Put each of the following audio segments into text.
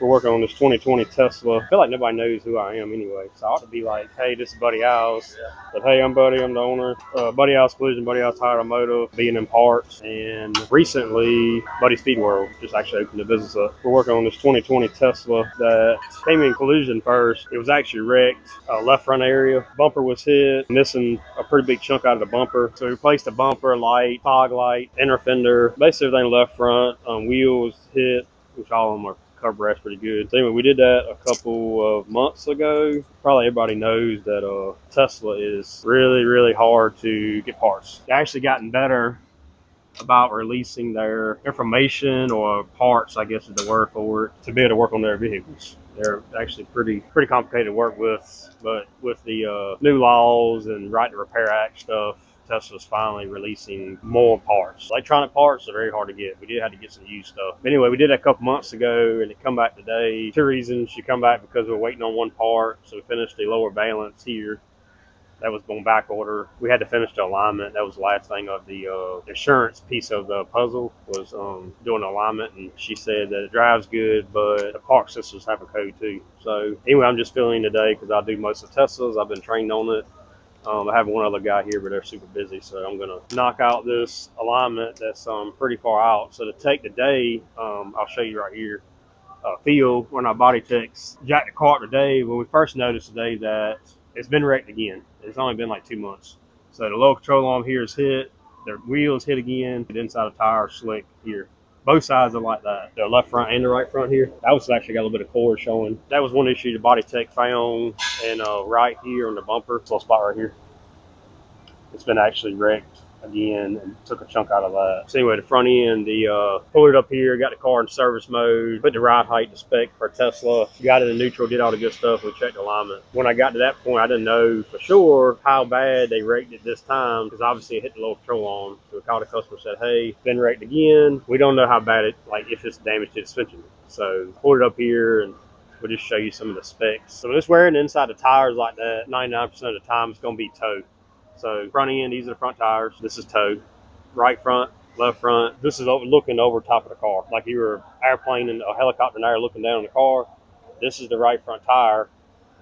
We're working on this 2020 Tesla. I feel like nobody knows who I am anyway, so I ought to be like, hey, this is Buddy Isles. But hey, I'm Buddy, I'm the owner. Buddy Isles Collision, Buddy Isles Tire Automotive, being in parts. And recently, Buddy Speed World just actually opened the business up. We're working on this 2020 Tesla that came in collision first. It was actually wrecked, left front area. Bumper was hit, missing a pretty big chunk out of the bumper. So we replaced the bumper, light, fog light, inner fender, basically everything left front. Wheels hit, which all of them are cover pretty good. So anyway, we did that a couple of months ago. Probably everybody knows that Tesla is really, really hard to get parts. They've actually gotten better about releasing their information or parts, I guess is the word for it, to be able to work on their vehicles. They're actually pretty complicated to work with, but with the new laws and Right to Repair Act stuff, Tesla's finally releasing more parts. Electronic parts are very hard to get. We did have to get some used stuff. But anyway, we did that a couple months ago, and it come back today. Two reasons. She come back because we're waiting on one part, so we finished the lower balance here. That was going back order. We had to finish the alignment. That was the last thing of the insurance piece of the puzzle was doing the alignment, and she said that it drives good, but the park systems have a code too. So anyway, I'm just filling in today because I do most of Teslas. I've been trained on it. I have one other guy here, but they're super busy, so I'm going to knock out this alignment that's pretty far out. So to take the day, I'll show you right here, field, when our body techs jacked the cart today, when we first noticed today that it's been wrecked again. It's only been like 2 months. So the lower control arm here is hit, the wheels hit again, the inside of the tire slick here. Both sides are like that. The left front and the right front here. That was actually got a little bit of cord showing. That was one issue the body tech found, and right here on the bumper, little spot right here. It's been actually wrecked again and took a chunk out of that. So anyway, the front end, pulled it up here, got the car in service mode, put the ride height to spec for Tesla, got it in neutral, did all the good stuff. We checked the alignment. When I got to that point, I didn't know for sure how bad they wrecked it this time, because obviously it hit the low control arm. So we called the customer and said, hey, been wrecked again. We don't know how bad it, like if it's damage to the suspension. So pulled it up here and we'll just show you some of the specs. So when it's wearing inside the tires like that, 99% of the time it's going to be toe. So front end, these are the front tires. This is toe. Right front, left front. This is looking over top of the car. Like you were airplaning a helicopter in the air looking down on the car. This is the right front tire.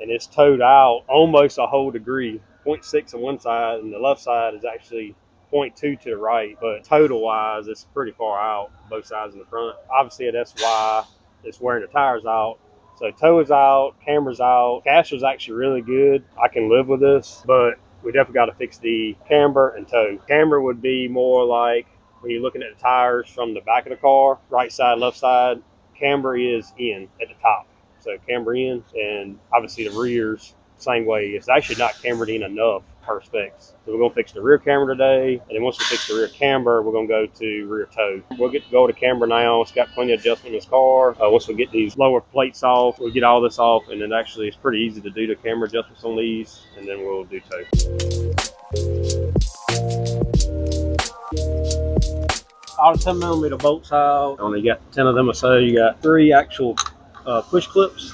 And it's towed out almost a whole degree. 0.6 on one side, and the left side is actually 0.2 to the right. But total-wise, it's pretty far out, both sides in the front. Obviously, that's why it's wearing the tires out. So toe is out, camber's out. Caster's actually really good. I can live with this, but we definitely got to fix the camber and toe. Camber would be more like when you're looking at the tires from the back of the car, right side, left side. Camber is in at the top. So camber in, and obviously the rears, same way. It's actually not cambered in enough per specs. So we're going to fix the rear camber today, and then once we fix the rear camber, we're going to go to rear toe. We'll get to go to camber now. It's got plenty of adjustment in this car. Once we get these lower plates off, we'll get all this off, and then actually it's pretty easy to do the camber adjustments on these, and then we'll do toe. All the 10mm bolts out. Only got 10 of them or so. You got 3 actual push clips.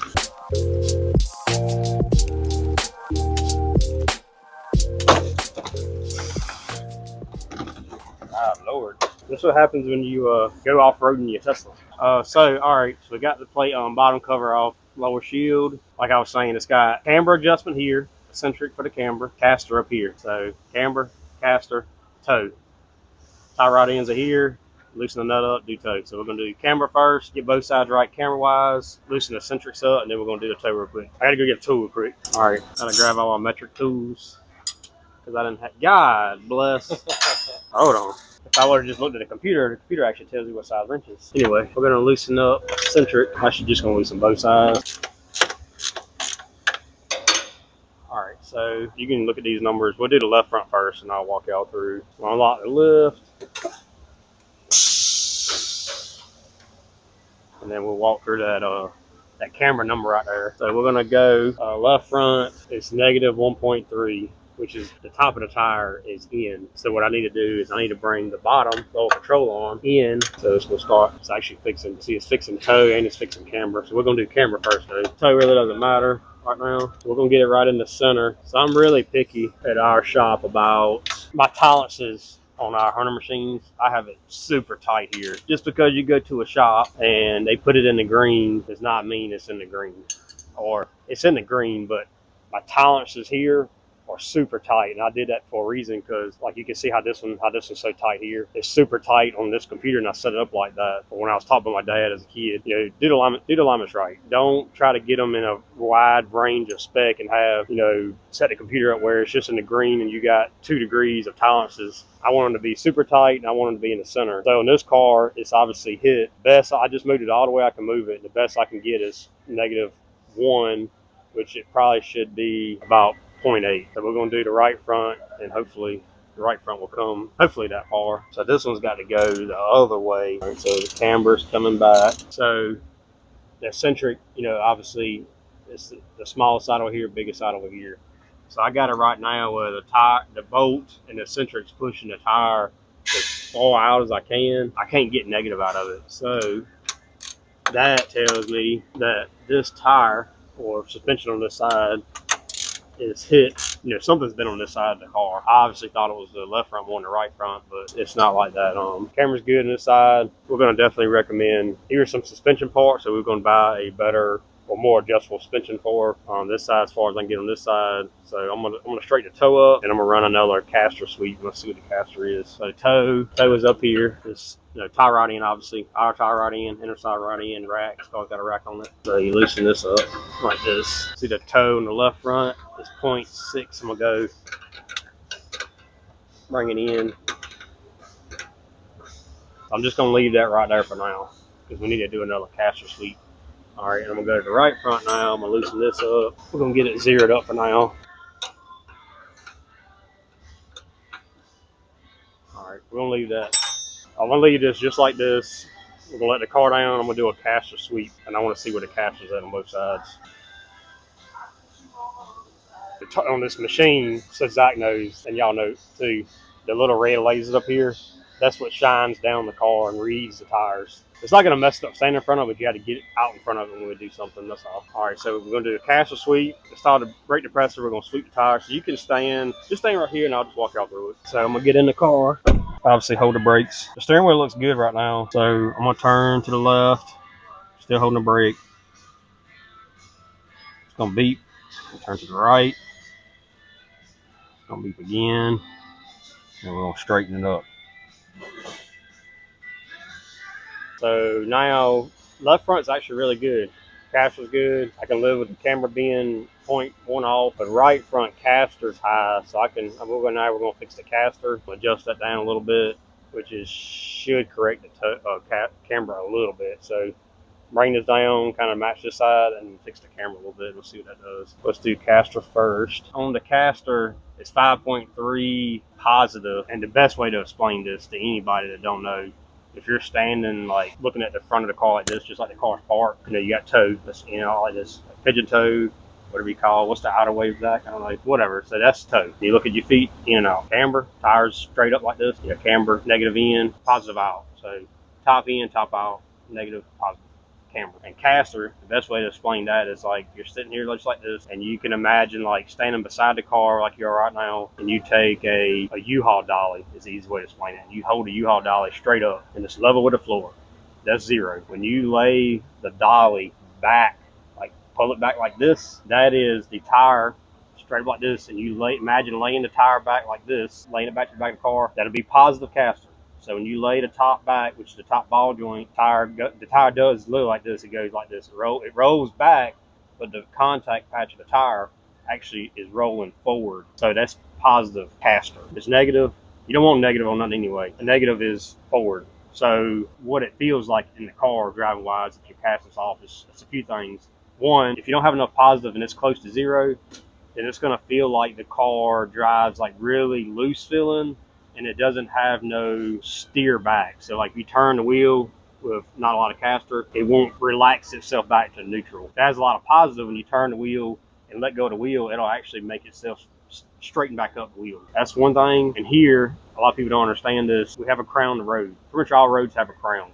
Lord. This is what happens when you go off-roading your Tesla. All right, so we got the plate bottom cover off, lower shield. Like I was saying, it's got camber adjustment here, eccentric for the camber, caster up here. So camber, caster, toe. Tie rod ends are here, loosen the nut up, do toe. So we're going to do camber first, get both sides right camber-wise, loosen the eccentrics up, and then we're going to do the toe real quick. I got to go get a tool real quick. All right, got to grab all my metric tools because I didn't have, God bless. Hold on. If I would have just looked at the computer actually tells you what size wrenches. Anyway, we're going to loosen up eccentric. I should just going to loosen both sides. All right, so you can look at these numbers. We'll do the left front first, and I'll walk y'all through. We'll unlock the lift. And then we'll walk through that camera number right there. So we're going to go left front. It's negative 1.3. Which is the top of the tire is in. So what I need to do is I need to bring the bottom lower control arm in. So it's going to start, it's actually fixing, see it's fixing toe and it's fixing camber. So we're going to do camber first though. Toe really doesn't matter right now. So we're going to get it right in the center. So I'm really picky at our shop about my tolerances on our hunter machines, I have it super tight here. Just because you go to a shop and they put it in the green does not mean it's in the green. Or it's in the green, but my tolerances here are super tight, and I did that for a reason, because like you can see how this one's so tight here. It's super tight on this computer, and I set it up like that. But when I was taught by my dad as a kid, you know, do the alignments right. Don't try to get them in a wide range of spec and have, you know, set the computer up where it's just in the green and you got 2 degrees of tolerances. I want them to be super tight, and I want them to be in the center. So in this car, it's obviously hit. Best, I just moved it all the way I can move it. The best I can get is -1, which it probably should be about 0.8. So we're going to do the right front, and hopefully the right front will come hopefully that far. So this one's got to go the other way. Right, so the camber's coming back. So the eccentric, you know, obviously it's the smallest side over here, biggest side over here. So I got it right now where the bolt and the eccentric's pushing the tire as far out as I can. I can't get negative out of it. So that tells me that this tire or suspension on this side is hit. You know, something's been on this side of the car. I obviously thought it was the left front more than the right front, but it's not like that. Camera's good on this side. We're going to definitely recommend, here's some suspension parts, so we're going to buy a better or more adjustable suspension for on this side as far as I can get on this side. So I'm gonna straighten the toe up, and I'm gonna run another caster sweep. Let's see what the caster is. So the toe is up here. This, you know, tie rod end, obviously. Our tie rod end, inner side rod end, rack. It's got a rack on it. So you loosen this up like this. See the toe on the left front is 0.6. I'm gonna go bring it in. I'm just gonna leave that right there for now because we need to do another caster sweep. All right, and I'm gonna go to the right front now. I'm gonna loosen this up. We're gonna get it zeroed up for now. All right, we're gonna leave that. I'm gonna leave this just like this. We're gonna let the car down. I'm gonna do a caster sweep, and I want to see where the caster's at on both sides. On this machine, so Zach knows, and y'all know too, the little red lasers up here, that's what shines down the car and reads the tires. It's not going to mess it up standing in front of it. You got to get it out in front of it when we do something. That's all. All right, so we're going to do a caster sweep. Start the brake depressor. We're going to sweep the tires. So you can just stand right here, and I'll just walk y'all through it. So I'm going to get in the car. Obviously, hold the brakes. The steering wheel looks good right now. So I'm going to turn to the left. Still holding the brake. It's going to beep. Turn to the right. It's going to beep again. And we're going to straighten it up. So now left front's actually really good. Caster's good. I can live with the camera being 0.1 off, but right front caster's high. So we're going to fix the caster. Adjust that down a little bit, which should correct the camera a little bit. So bring this down, kind of match this side, and fix the camera a little bit. We'll see what that does. Let's do caster first. On the caster, it's 5.3 positive, and the best way to explain this to anybody that don't know, if you're standing like looking at the front of the car like this, just like the car's parked, you know, you got toe, that's, you know, like this pigeon toe, whatever you call it. What's the outer wave back? I don't know, whatever. So that's toe. You look at your feet, in and out. Camber, tires straight up like this. You know, camber, negative in, positive out. So top in, top out, negative, positive. Camber. And caster, the best way to explain that is like you're sitting here just like this, and you can imagine like standing beside the car like you are right now, and you take a U-Haul dolly is the easy way to explain it. You hold a U-Haul dolly straight up and it's level with the floor. That's zero. When you lay the dolly back, like pull it back like this, that is the tire straight up like this, and you imagine laying the tire back like this, laying it back to the back of the car, that'll be positive caster. So when you lay the top back, which is the top ball joint, the tire does look like this. It goes like this. It rolls back, but the contact patch of the tire actually is rolling forward. So that's positive caster. If it's negative, you don't want negative on nothing anyway. The negative is forward. So what it feels like in the car driving wise, if your caster's off, it's a few things. One, if you don't have enough positive and it's close to zero, then it's going to feel like the car drives like really loose feeling, and it doesn't have no steer back. So like you turn the wheel with not a lot of caster, it won't relax itself back to neutral. If it has a lot of positive, when you turn the wheel and let go of the wheel, it'll actually make itself straighten back up the wheel. That's one thing. And here, a lot of people don't understand this. We have a crown on the road. Pretty much all roads have a crown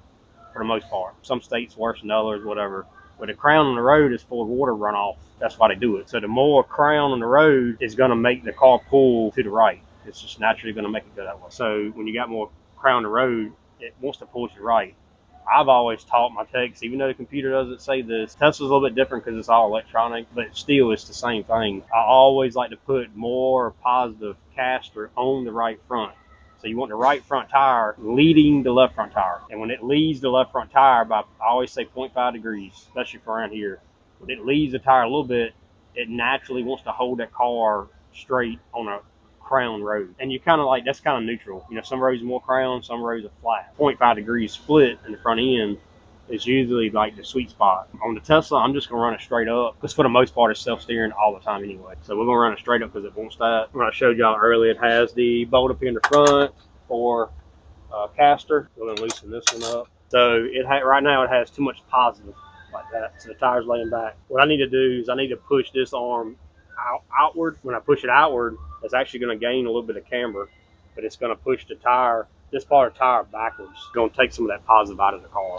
for the most part. Some states worse than others, whatever. But a crown on the road is for water runoff. That's why they do it. So the more crown on the road is going to make the car pull to the right. It's just naturally going to make it go that way. So when you got more crowd on the road, it wants to pull you right. I've always taught my techs, even though the computer doesn't say this, Tesla's a little bit different because it's all electronic, but still it's the same thing. I always like to put more positive caster on the right front. So you want the right front tire leading the left front tire. And when it leads the left front tire by, I always say 0.5 degrees, especially for around here, when it leads the tire a little bit, it naturally wants to hold that car straight on a crown road. And you kind of like, that's kind of neutral. You know, some roads are more crown, some roads are flat. 0.5 degrees split in the front end is usually like the sweet spot. On the Tesla, I'm just going to run it straight up because for the most part, it's self-steering all the time anyway. So we're going to run it straight up because it wants that. When I showed y'all earlier, it has the bolt up in the front for caster. We're going to loosen this one up. So right now it has too much positive like that. So the tire's laying back. What I need to do is I need to push this arm outward. When I push it outward, it's actually going to gain a little bit of camber, but it's going to push the tire, this part of the tire backwards. It's going to take some of that positive out of the car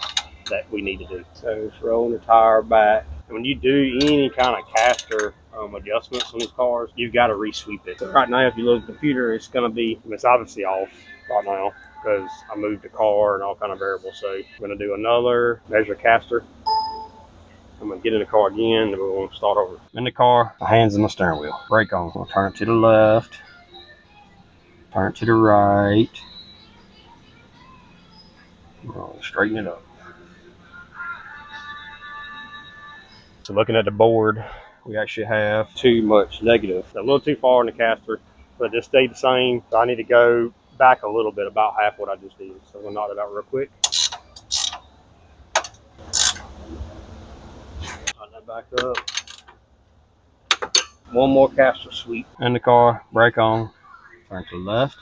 that we need to do. So it's rolling the tire back. And when you do any kind of caster adjustments on these cars, you've got to re-sweep it. So right now, if you look at the computer, it's going to be, it's obviously off right now because I moved the car and all kind of variables. So I'm going to do another measure caster. I'm going to get in the car again and we're going to start over. In the car, my hands on the steering wheel. Brake on. I'm going to turn it to the left. Turn it to the right. We're going to straighten it up. So looking at the board, we actually have too much negative. A little too far in the caster, but this stayed the same. So I need to go back a little bit, about half what I just did. So I'm going to knock it out real quick. Back up. One more caster sweep. In the car, brake on. Turn to the left.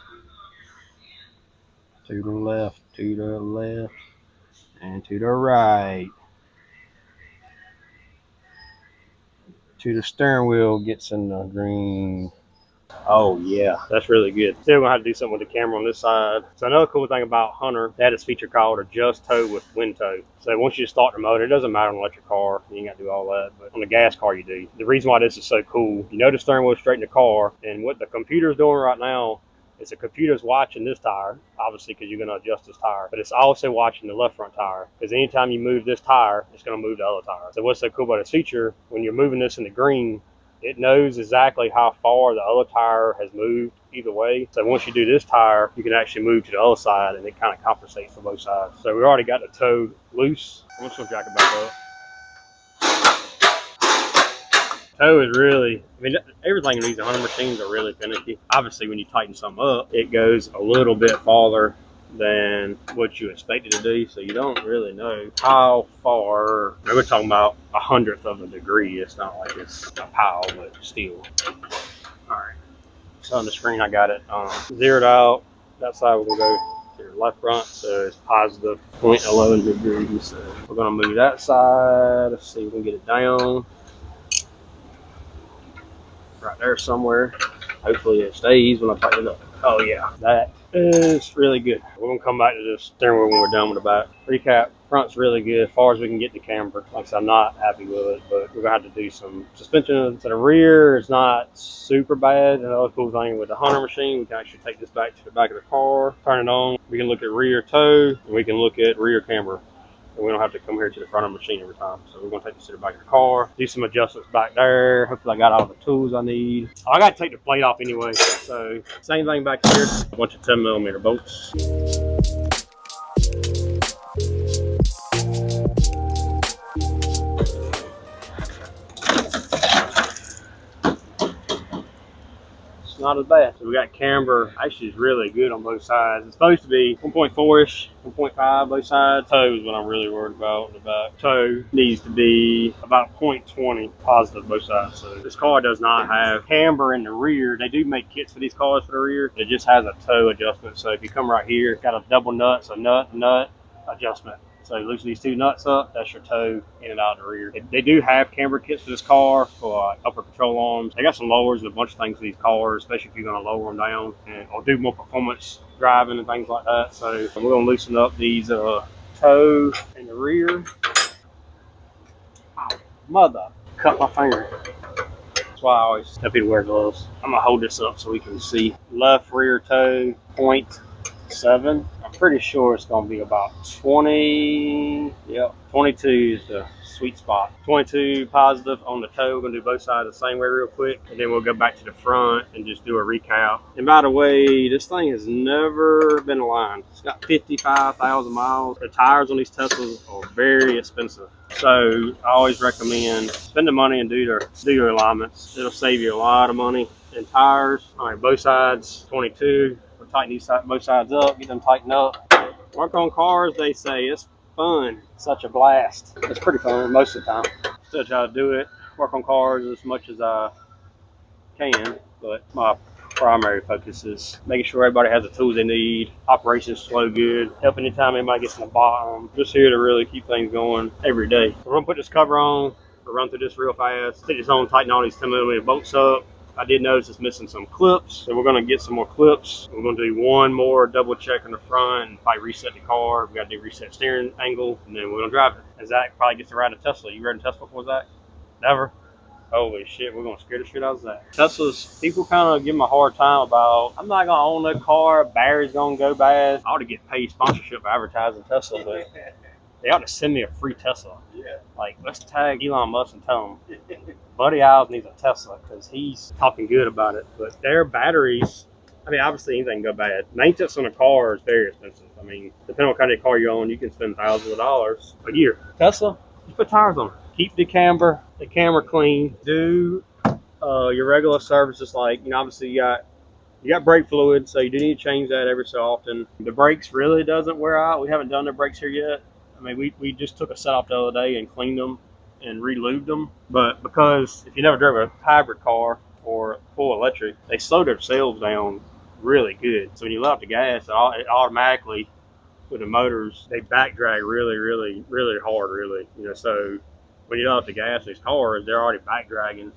To the left. To the left. And to the right. To the steering wheel gets in the green. Oh yeah, that's really good. Still gonna have to do something with the camera on this side. So another cool thing about Hunter, they had this feature called Adjust Tow with Wind Tow. So once you start the motor, it doesn't matter on an electric car, you ain't gotta do all that, but on a gas car you do. The reason why this is so cool, you know the steering wheel straight in the car, and what the computer's doing right now is the computer's watching this tire, obviously because you're gonna adjust this tire, but it's also watching the left front tire, because anytime you move this tire, it's gonna move the other tire. So what's so cool about this feature, when you're moving this in the green, it knows exactly how far the other tire has moved either way. So once you do this tire, you can actually move to the other side and it kind of compensates for both sides. So we already got the toe loose. I'm just gonna jack it back up. Toe is really, I mean, everything in these 100 machines are really finicky. Obviously, when you tighten something up, it goes a little bit farther than what you expect it to do, so you don't really know how far. We're talking about 1/100th of a degree. It's not like it's a pile, but still. All right, so on the screen I got it zeroed out. That side we're gonna go to the left front, so it's positive 0.11 degrees. So we're gonna move that side. Let's see if we can get it down right there somewhere. Hopefully it stays when I tighten it up. Oh yeah, that is really good. We're gonna come back to this steering wheel when we're done with the back. Recap, front's really good as far as we can get the camber. Like I said, I'm not happy with it, but we're gonna have to do some suspension. So the rear is not super bad. Another cool thing with the Hunter machine, we can actually take this back to the back of the car, turn it on. We can look at rear toe, and we can look at rear camber. And we don't have to come here to the front of the machine every time. So we're going to take this to the back of the car, do some adjustments back there. Hopefully I got all the tools I need. I got to take the plate off anyway. So same thing back here, a bunch of 10mm bolts. Not as bad. So we got camber, actually is really good on both sides. It's supposed to be 1.4-ish, 1.5 both sides. Toe is what I'm really worried about in the back. Toe needs to be about 0.20 positive both sides. So this car does not have camber in the rear. They do make kits for these cars for the rear. It just has a toe adjustment. So if you come right here, it's got a double nut, so nut adjustment. So loosen these two nuts up, that's your toe in and out of the rear. They do have camber kits for this car for upper control arms. They got some lowers and a bunch of things for these cars, especially if you're gonna lower them down or do more performance driving and things like that. So we're gonna loosen up these toe in the rear. Ow, mother, cut my finger. So why I always tell people to wear gloves. I'm gonna hold this up so we can see. Left rear toe, 0.7. I'm pretty sure it's gonna be about 20. Yep, 22 is the sweet spot. 22 positive on the toe. We're gonna do both sides the same way real quick, and then we'll go back to the front and just do a recap. And by the way, this thing has never been aligned. It's got 55,000 miles. The tires on these Teslas are very expensive, so I always recommend spend the money and do your alignments. It'll save you a lot of money. And tires, all right, both sides 22. We'll tighten these both sides up, get them tightened up. Work on cars, they say it's fun, such a blast. It's pretty fun most of the time. Still try to do it, work on cars as much as I can, but my primary focus is making sure everybody has the tools they need, operations flow good, helping anytime anybody gets in the bottom. Just here to really keep things going every day. We're gonna put this cover on, we'll run through this real fast, take this on, tighten all these 10mm bolts up. I did notice it's missing some clips, so we're gonna get some more clips. We're gonna do one more double check in the front and probably reset the car. We gotta do reset steering angle, and then we're gonna drive it. And Zach probably gets to ride a Tesla. You ridden a Tesla before, Zach? Never? Holy shit, we're gonna scare the shit out of Zach. Teslas, people kind of give them a hard time about, I'm not gonna own that car, battery's gonna go bad. I ought to get paid sponsorship for advertising Tesla, but they ought to send me a free Tesla. Yeah. Like, let's tag Elon Musk and tell him Buddy Isles needs a Tesla because he's talking good about it. But their batteries, I mean, obviously anything can go bad. Maintenance on a car is very expensive. I mean, depending on what kind of car you own, you can spend thousands of dollars a year. Tesla, you put tires on. Keep the camber clean. Do your regular services, like, obviously you got brake fluid, so you do need to change that every so often. The brakes really doesn't wear out. We haven't done the brakes here yet. I mean, we just took a set off the other day and cleaned them and re-lubed them. But because if you never drove a hybrid car or full electric, they slow themselves down really good. So when you let off the gas, it automatically, with the motors, they back drag really, really, really hard, really. So when you let off the gas in these cars, they're already back dragging,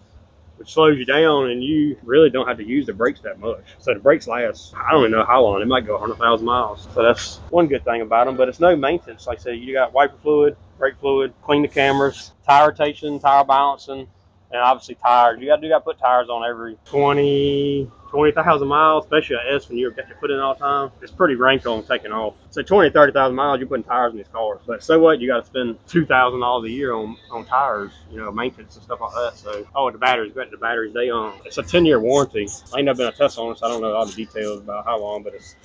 which slows you down, and you really don't have to use the brakes that much. So the brakes last, I don't even know how long. It might go 100,000 miles. So that's one good thing about them, but it's no maintenance. Like I said, you got wiper fluid, brake fluid, clean the cameras, tire rotation, tire balancing, and obviously tires. You got to put tires on every 20,000 miles, especially at S when you've got your foot in all the time. It's pretty rank on taking off. So 20, 30,000 miles, you're putting tires in these cars. But so what? You got to spend $2,000 a year on tires, maintenance and stuff like that. So, the batteries, it's a 10-year warranty. I ain't never been a Tesla owner, so I don't know all the details about how long, but it's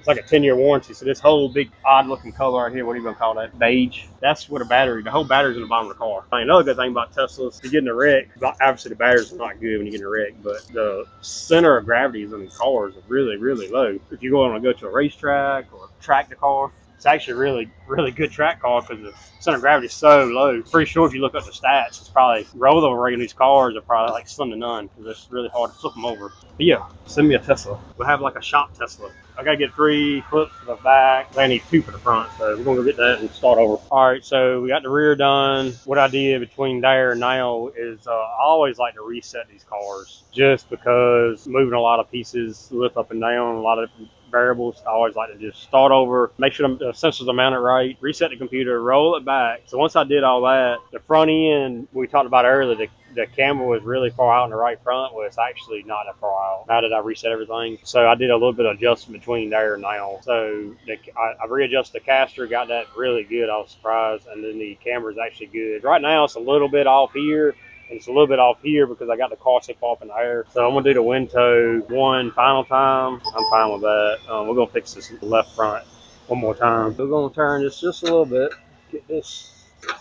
like a 10-year warranty. So this whole big odd looking color right here, what are you gonna call that? Beige. That's what the whole battery's in the bottom of the car. Another good thing about Teslas, you get in a wreck, obviously the batteries are not good when you get in a wreck, but the center of gravity in the cars are really, really low. If you go to a racetrack or track the car, it's actually a really, really good track car because the center of gravity is so low. Pretty sure if you look up the stats, it's probably rollover rate on these cars are probably like slim to none because it's really hard to flip them over. But yeah, send me a Tesla. We'll have like a shop Tesla. I gotta get 3 clips for the back. I need 2 for the front, so we're gonna go get that and start over. All right, so we got the rear done. What I did between there and now is I always like to reset these cars just because moving a lot of pieces, lift up and down, a lot of different variables. I always like to just start over, make sure the sensors are mounted right, reset the computer, roll it back. So once I did all that, the front end we talked about earlier, the camera was really far out in the right front. Well, it's actually not that far out now that I reset everything. So I did a little bit of adjustment between there and now. So I readjusted the caster, got that really good. I was surprised. And then the camera is actually good. Right now it's a little bit off here. And it's a little bit off here because I got the car slip off in the air. So I'm going to do the wind toe one final time. I'm fine with that. We're going to fix this left front one more time. We're going to turn this just a little bit. Get this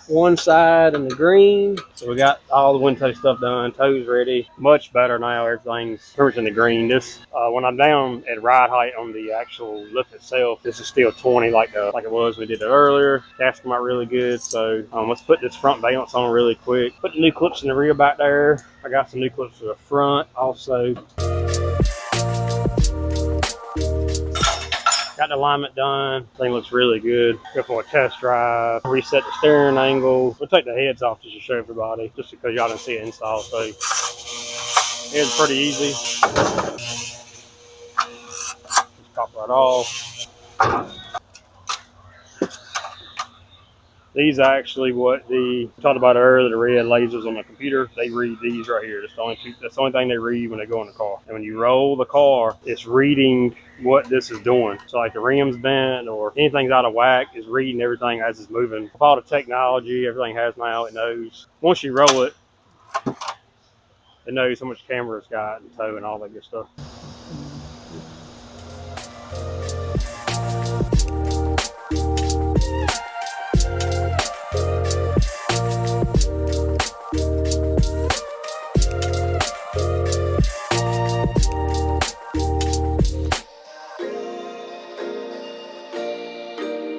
one side in the green. So we got all the wind toe stuff done. Toes ready. Much better now. Everything's pretty much in the green. This when I'm down at ride height on the actual lift itself, this is still 20 like it was when we did it earlier. Gas come out really good. So let's put this front valance on really quick. Put the new clips in the rear back there. I got some new clips for the front also. Got the alignment done. Thing looks really good. Go for a test drive. Reset the steering angle. We'll take the heads off just to show everybody, just because y'all didn't see it install. So it's pretty easy. Just pop right off. These are actually what we talked about earlier, the red lasers on the computer. They read these right here. That's the only thing they read when they go in the car. And when you roll the car, it's reading what this is doing. So like the rim's bent or anything's out of whack, is reading everything as it's moving. With all the technology everything has now, it knows. Once you roll it, it knows how much camera it's got and tow and all that good stuff.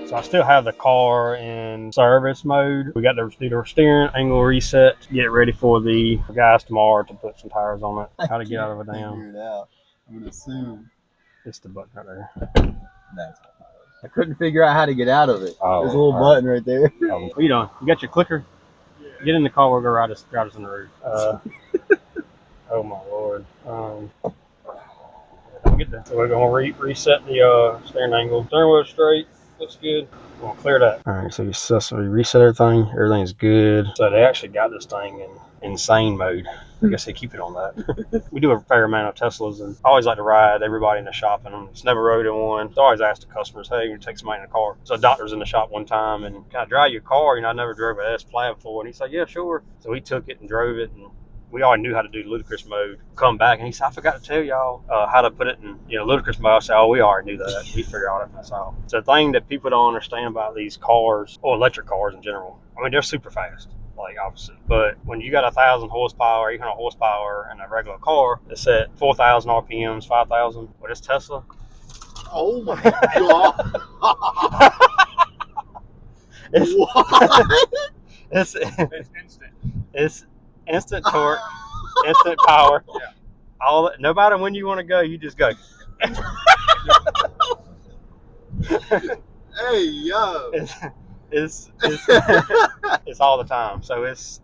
So I still have the car in service mode. We got to do the steering angle reset, get ready for the guys tomorrow to put some tires on it. How to get out of a damn. Figure it out. I'm gonna assume It's the button right there. that's. I couldn't figure out how to get out of it. Oh, there's a little button right there. What are you doing? You got your clicker? Get in the car. We'll go ride us in the roof. Oh my lord. Get that. So we're gonna reset the steering angle. Steering wheel straight. Looks good. I'm gonna clear that. All right, so we reset everything. Everything's good. So they actually got this thing in insane mode. I guess they keep it on that. We do a fair amount of Teslas, and I always like to ride everybody in the shop in them. Just never rode in one. So I always ask the customers, hey, you take somebody in the car. So a doctor's in the shop one time, and can I drive your car? I never drove an S-Plaid before. And he said, yeah, sure. So he took it and drove it, and we already knew how to do ludicrous mode. Come back, and he said, I forgot to tell y'all how to put it in ludicrous mode. I said, oh, we already knew that. We figured all that mess out. So the thing that people don't understand about these cars, or electric cars in general, I mean, they're super fast. Like obviously, but when you got 1,000 horsepower, 800 horsepower in a regular car, it's at 4,000 RPMs, 5,000. With this Tesla, oh my god! it's instant. It's instant torque, instant power. Yeah. No matter when you want to go, you just go. Hey yo! It's all the time. So if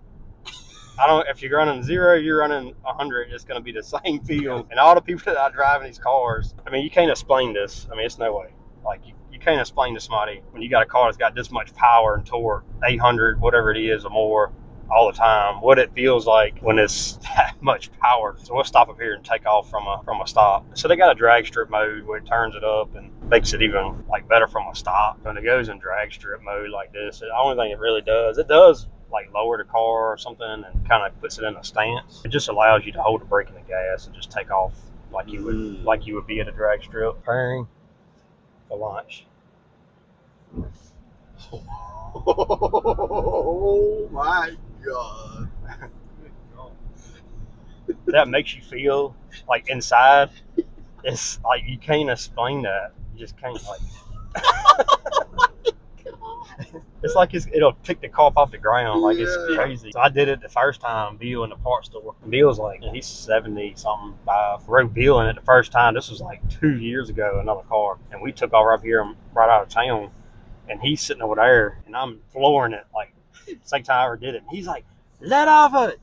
you're running 0, you're running 100, it's going to be the same feel. And all the people that I drive in these cars, I mean, you can't explain this. I mean, it's no way. Like you can't explain to somebody when you got a car that's got this much power and torque, 800, whatever it is or more, all the time, what it feels like when it's that much power. So we'll stop up here and take off from a stop. So they got a drag strip mode where it turns it up and makes it even like better from a stop. When it goes in drag strip mode like this, the only thing it really does, it does like lower the car or something and kind of puts it in a stance. It just allows you to hold the brake and the gas and just take off like you would be at a drag strip. Preparing for launch. Oh my god. That makes you feel like inside. It's like you can't explain that. You just can't like. It's like it'll pick the car off the ground. Like it's crazy. So I did it the first time, Bill in the parts store. And Bill's like, he's 70 something. Rode Bill in it the first time. This was like 2 years ago, another car. And we took off up here right out of town. And he's sitting over there, and I'm flooring it like same time I ever did it. And he's like, let off of it,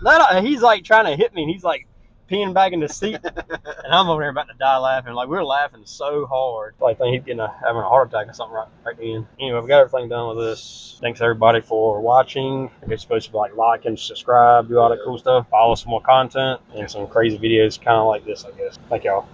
And he's like trying to hit me, and he's like peeing back in the seat. And I'm over there about to die laughing. Like we're laughing so hard. Like I think he's having a heart attack or something right then. Anyway, we got everything done with this. Thanks everybody for watching. I guess you're supposed to like and subscribe, do all that cool stuff. Follow some more content and some crazy videos kind of like this, I guess. Thank y'all.